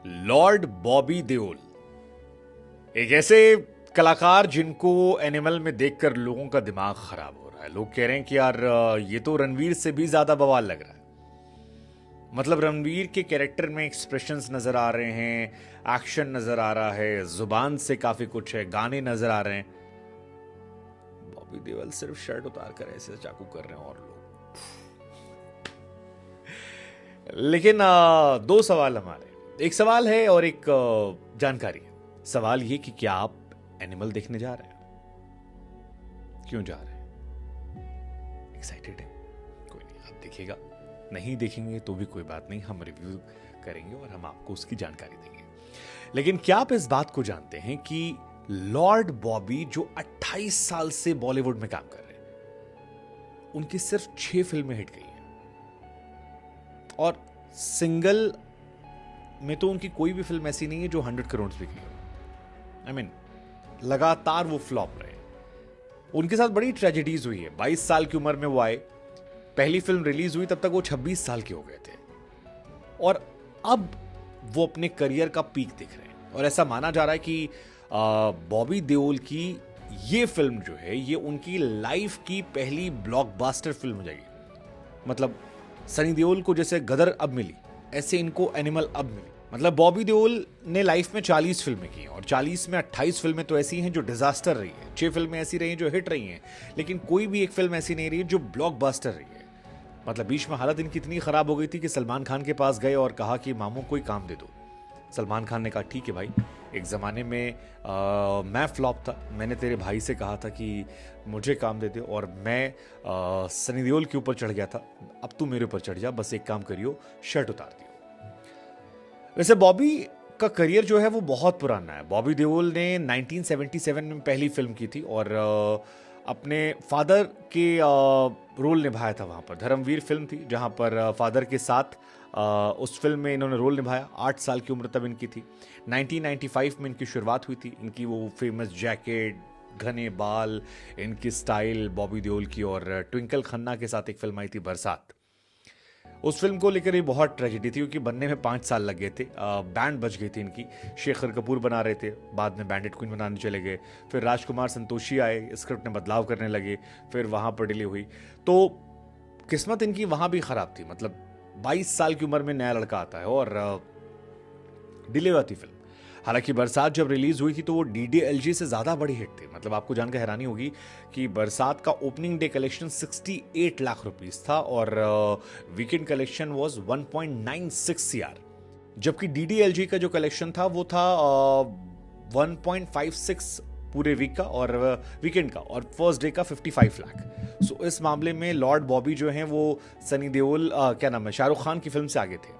Lord Bobby Deol एक ऐसे कलाकार जिनको एनिमल में देखकर लोगों का दिमाग खराब हो रहा है। लोग कह रहे हैं कि यार ये तो रणवीर से भी ज्यादा बवाल लग रहा है। मतलब रणवीर के कैरेक्टर में एक्सप्रेशंस नजर आ रहे हैं, एक्शन नजर आ रहा है, जुबान से काफी कुछ है, गाने नजर आ रहे हैं। बॉबी देओल सिर्फ शर्ट उतार कर ऐसे चाकू कर रहे हैं और लोग। लेकिन दो सवाल हमारे, एक सवाल है और एक जानकारी है। सवाल ये कि क्या आप एनिमल देखने जा रहे हैं? क्यों जा रहे हैं? एक्साइटेड है? कोई नहीं, आप देखिएगा। नहीं देखेंगे तो भी कोई बात नहीं, हम रिव्यू करेंगे और हम आपको उसकी जानकारी देंगे। लेकिन क्या आप इस बात को जानते हैं कि लॉर्ड बॉबी जो 28 साल से बॉलीवुड में काम कर रहे हैं, उनकी सिर्फ 6 फिल्में हिट गई हैं और सिंगल में तो उनकी कोई भी फिल्म ऐसी नहीं है जो 100 करोड़ भी गई हो। आई मीन लगातार वो फ्लॉप रहे। उनके साथ बड़ी ट्रेजेडीज हुई है। 22 साल की उम्र में वो आए, पहली फिल्म रिलीज हुई तब तक वो 26 साल के हो गए थे और अब वो अपने करियर का पीक दिख रहे हैं। और ऐसा माना जा रहा है कि बॉबी देओल की ये फिल्म जो है ये उनकी लाइफ की पहली ब्लॉकबस्टर फिल्म हो जाएगी। मतलब सनी देओल को जैसे गदर अब मिली, ऐसे इनको एनिमल अब मिली। मतलब बॉबी देओल ने लाइफ में 40 फिल्में की और 40 में 28 फिल्में तो ऐसी हैं जो डिजास्टर रही है, 6 फिल्में ऐसी रही हैं जो हिट रही हैं, लेकिन कोई भी एक फिल्म ऐसी नहीं रही जो ब्लॉकबस्टर रही है। मतलब बीच में हालत इनकी इतनी खराब हो गई थी कि सलमान खान के पास गए और कहा कि मामू कोई काम दे दो। सलमान खान ने कहा ठीक है भाई, एक ज़माने में मैं फ्लॉप था, मैंने तेरे भाई से कहा था कि मुझे काम दे दे और मैं सनी देओल के ऊपर चढ़ गया था, अब तू मेरे ऊपर चढ़ जा, बस एक काम करियो, शर्ट उतार दियो। वैसे बॉबी का करियर जो है वो बहुत पुराना है। बॉबी देओल ने 1977 में पहली फिल्म की थी और अपने फादर के रोल निभाया था वहाँ पर। धर्मवीर फिल्म थी जहाँ पर फादर के साथ उस फिल्म में इन्होंने रोल निभाया। 8 साल की उम्र तब इनकी थी। 1995 में इनकी शुरुआत हुई थी। इनकी वो फेमस जैकेट, घने बाल, इनकी स्टाइल बॉबी देओल की। और ट्विंकल खन्ना के साथ एक फिल्म आई थी बरसात। उस फिल्म को लेकर भी बहुत ट्रेजेडी थी क्योंकि बनने में 5 साल लग गए थे। बैंड बच गई थी इनकी। शेखर कपूर बना रहे थे, बाद में बैंडेड क्वीन बनाने चले गए। फिर राजकुमार संतोषी आए, स्क्रिप्ट में बदलाव करने लगे, फिर वहाँ पर डिले हुई। तो किस्मत इनकी वहाँ भी ख़राब थी। मतलब 22 साल की उम्र में नया लड़का आता है और डिले हुई थी फिल्म। हालांकि बरसात जब रिलीज हुई थी तो वो DDLJ से ज्यादा बड़ी हिट थी। मतलब आपको जानकर हैरानी होगी कि बरसात का opening day collection 68 lakh rupees था और वीकेंड कलेक्शन वाज 1.96 CR, जबकि DDLJ का जो कलेक्शन था वो था 1.56 पूरे वीक का और वीकेंड का, और फर्स्ट डे का 55 लाख। सो इस मामले में लॉर्ड बॉबी जो हैं वो सनी देओल क्या नाम है, शाहरुख खान की फिल्म से आगे थे।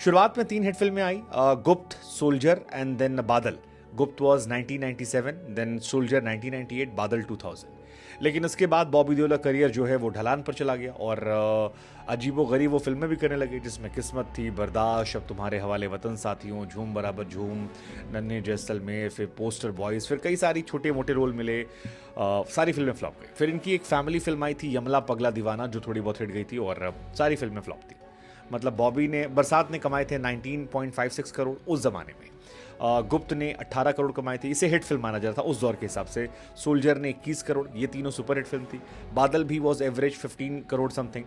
शुरुआत में 3 हिट फिल्में आई, गुप्त, सोल्जर एंड देन बादल। गुप्त वाज 1997, देन सोल्जर 1998, बादल 2000। लेकिन उसके बाद बॉबी देओल का करियर जो है वो ढलान पर चला गया और अजीबो गरीब वो फिल्में भी करने लगे, जिसमें किस्मत थी, बर्दाश्त, अब तुम्हारे हवाले वतन साथियों, झूम बराबर झूम, नन्हे जैसलमेर, फिर पोस्टर बॉयज, फिर कई सारी छोटे मोटे रोल मिले। सारी फिल्में फ्लॉप गई। फिर इनकी एक फैमिली फिल्म आई थी यमला पगला दीवाना, जो थोड़ी बहुत हिट गई थी और सारी फिल्में फ्लॉप थी। मतलब बॉबी ने बरसात ने कमाए थे 19.56 करोड़ उस जमाने में। गुप्त ने 18 करोड़ कमाए थे, इसे हिट फिल्म माना जा रहा था उस दौर के हिसाब से। सोल्जर ने 21 करोड़, ये तीनों सुपर हिट फिल्म थी। बादल भी वॉज एवरेज 15 करोड़ समथिंग।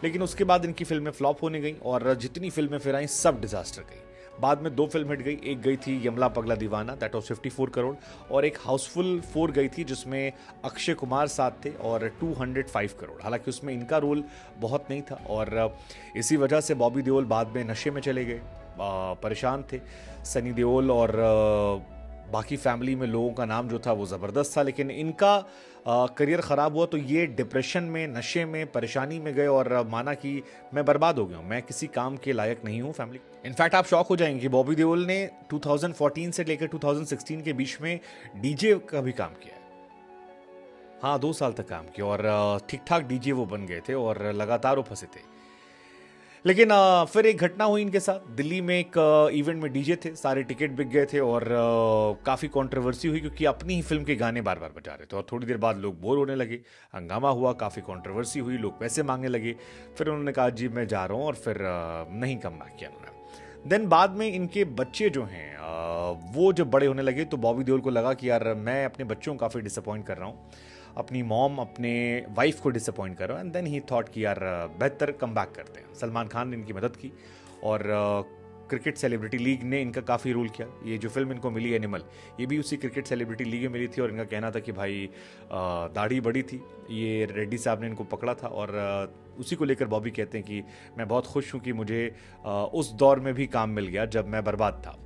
लेकिन उसके बाद इनकी फिल्में फ्लॉप होने गई और जितनी फिल्में फिर आई सब डिजास्टर गई। बाद में 2 फिल्म हिट गई, एक गई थी यमला पगला दीवाना, दैट वाज 54 करोड़, और एक हाउसफुल 4 गई थी जिसमें अक्षय कुमार साथ थे और 205 करोड़। हालांकि उसमें इनका रोल बहुत नहीं था और इसी वजह से बॉबी देओल बाद में नशे में चले गए, परेशान थे। सनी देओल और बाकी फैमिली में लोगों का नाम जो था वो ज़बरदस्त था, लेकिन इनका करियर ख़राब हुआ तो ये डिप्रेशन में, नशे में, परेशानी में गए और माना कि मैं बर्बाद हो गया हूँ, मैं किसी काम के लायक नहीं हूँ फैमिली। इनफैक्ट आप शॉक हो जाएंगे कि बॉबी देओल ने 2014 से लेकर 2016 के बीच में DJ का भी काम किया है। हाँ, 2 साल तक काम किया और ठीक ठाक DJ वो बन गए थे और लगातार वो फंसे थे। लेकिन फिर एक घटना हुई इनके साथ। दिल्ली में एक इवेंट में DJ थे, सारे टिकट बिक गए थे और काफ़ी कंट्रोवर्सी हुई क्योंकि अपनी ही फिल्म के गाने बार बार बजा रहे थे और थोड़ी देर बाद लोग बोर होने लगे, हंगामा हुआ, काफ़ी कंट्रोवर्सी हुई, लोग पैसे मांगने लगे। फिर उन्होंने कहा जी मैं जा रहा हूँ और फिर नहीं कम बैक किया उन्होंने। देन बाद में इनके बच्चे जो हैं वो जब बड़े होने लगे तो बॉबी देओल को लगा कि यार मैं अपने बच्चों को काफ़ी डिसअपॉइंट कर रहा हूँ, अपनी मॉम अपने वाइफ को डिसअपॉइंट कर रहा हूँ, एंड देन ही थॉट कि यार बेहतर कम बैक करते हैं। सलमान खान ने इनकी मदद की और क्रिकेट सेलिब्रिटी लीग ने इनका काफ़ी रोल किया। ये जो फिल्म इनको मिली एनिमल, ये भी उसी क्रिकेट सेलिब्रिटी लीग में मिली थी और इनका कहना था कि भाई दाढ़ी बड़ी थी, ये रेड्डी साहब ने इनको पकड़ा था और उसी को लेकर बॉबी कहते हैं कि मैं बहुत खुश हूँ कि मुझे उस दौर में भी काम मिल गया जब मैं बर्बाद था।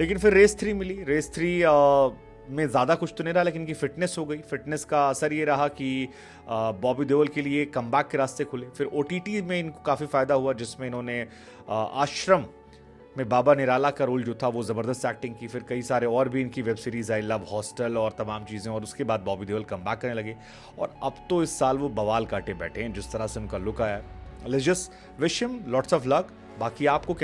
लेकिन फिर रेस 3 मिली। रेस 3 में ज़्यादा कुछ तो नहीं रहा, लेकिन इनकी फिटनेस हो गई। फिटनेस का असर ये रहा कि बॉबी देओल के लिए कमबैक के रास्ते खुले। फिर OTT में इनको काफ़ी फ़ायदा हुआ, जिसमें इन्होंने आश्रम में बाबा निराला का रोल जो था वो ज़बरदस्त एक्टिंग की। फिर कई सारे और भी इनकी वेब सीरीज़ आई, लव हॉस्टल और तमाम चीज़ें, और उसके बाद बॉबी देओल कमबैक करने लगे और अब तो इस साल वो बवाल काटे बैठे हैं जिस तरह से उनका लुक आया। Let's just wish him lots of luck. बाकी आपको